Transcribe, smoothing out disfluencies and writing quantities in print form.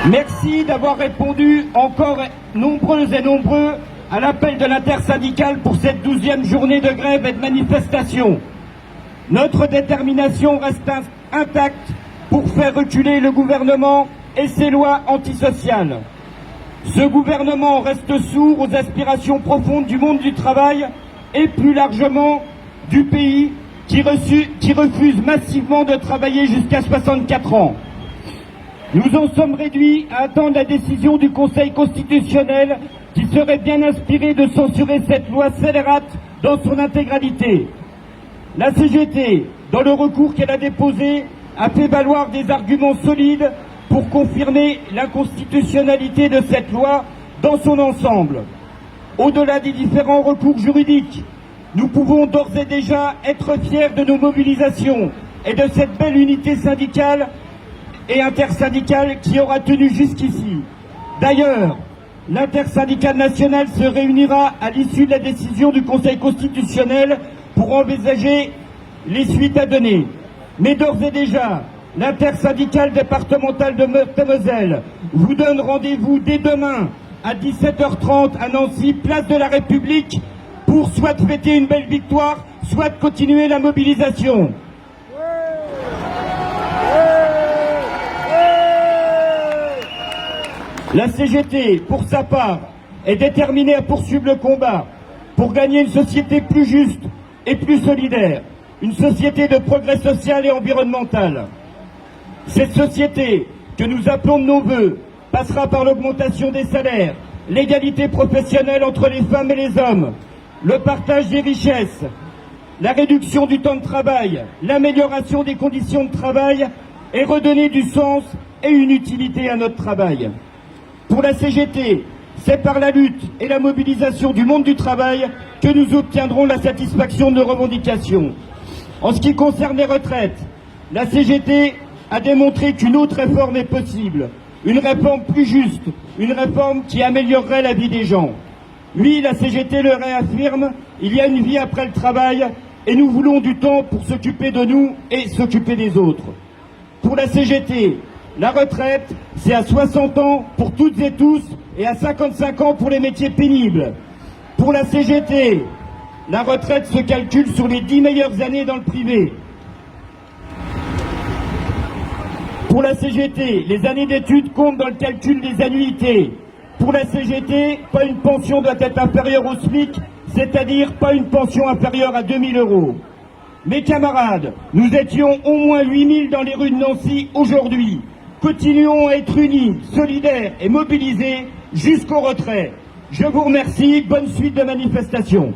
Merci d'avoir répondu encore nombreux et nombreux à l'appel de l'intersyndicale pour cette 12e journée de grève et de manifestation. Notre détermination reste intacte pour faire reculer le gouvernement et ses lois antisociales. Ce gouvernement reste sourd aux aspirations profondes du monde du travail et plus largement du pays qui refuse massivement de travailler jusqu'à 64 ans. Nous en sommes réduits à attendre la décision du Conseil constitutionnel qui serait bien inspiré de censurer cette loi scélérate dans son intégralité. La CGT, dans le recours qu'elle a déposé, a fait valoir des arguments solides pour confirmer l'inconstitutionnalité de cette loi dans son ensemble. Au-delà des différents recours juridiques, nous pouvons d'ores et déjà être fiers de nos mobilisations et de cette belle unité syndicale et intersyndicale qui aura tenu jusqu'ici. D'ailleurs, l'intersyndicale nationale se réunira à l'issue de la décision du Conseil constitutionnel pour envisager les suites à donner. Mais d'ores et déjà, l'intersyndicale départementale de Meurthe-et-Moselle vous donne rendez-vous dès demain à 17h30 à Nancy, place de la République, pour soit fêter une belle victoire, soit continuer la mobilisation. La CGT, pour sa part, est déterminée à poursuivre le combat pour gagner une société plus juste et plus solidaire, une société de progrès social et environnemental. Cette société, que nous appelons de nos vœux, passera par l'augmentation des salaires, l'égalité professionnelle entre les femmes et les hommes, le partage des richesses, la réduction du temps de travail, l'amélioration des conditions de travail et redonner du sens et une utilité à notre travail. Pour la CGT, c'est par la lutte et la mobilisation du monde du travail que nous obtiendrons la satisfaction de nos revendications. En ce qui concerne les retraites, la CGT a démontré qu'une autre réforme est possible, une réforme plus juste, une réforme qui améliorerait la vie des gens. Oui, la CGT le réaffirme, il y a une vie après le travail et nous voulons du temps pour s'occuper de nous et s'occuper des autres. Pour la CGT, la retraite, c'est à 60 ans pour toutes et tous et à 55 ans pour les métiers pénibles. Pour la CGT, la retraite se calcule sur les 10 meilleures années dans le privé. Pour la CGT, les années d'études comptent dans le calcul des annuités. Pour la CGT, pas une pension doit être inférieure au SMIC, c'est-à-dire pas une pension inférieure à 2 000 €. Mes camarades, nous étions au moins 8 000 dans les rues de Nancy aujourd'hui. Continuons à être unis, solidaires et mobilisés jusqu'au retrait. Je vous remercie, bonne suite de manifestation.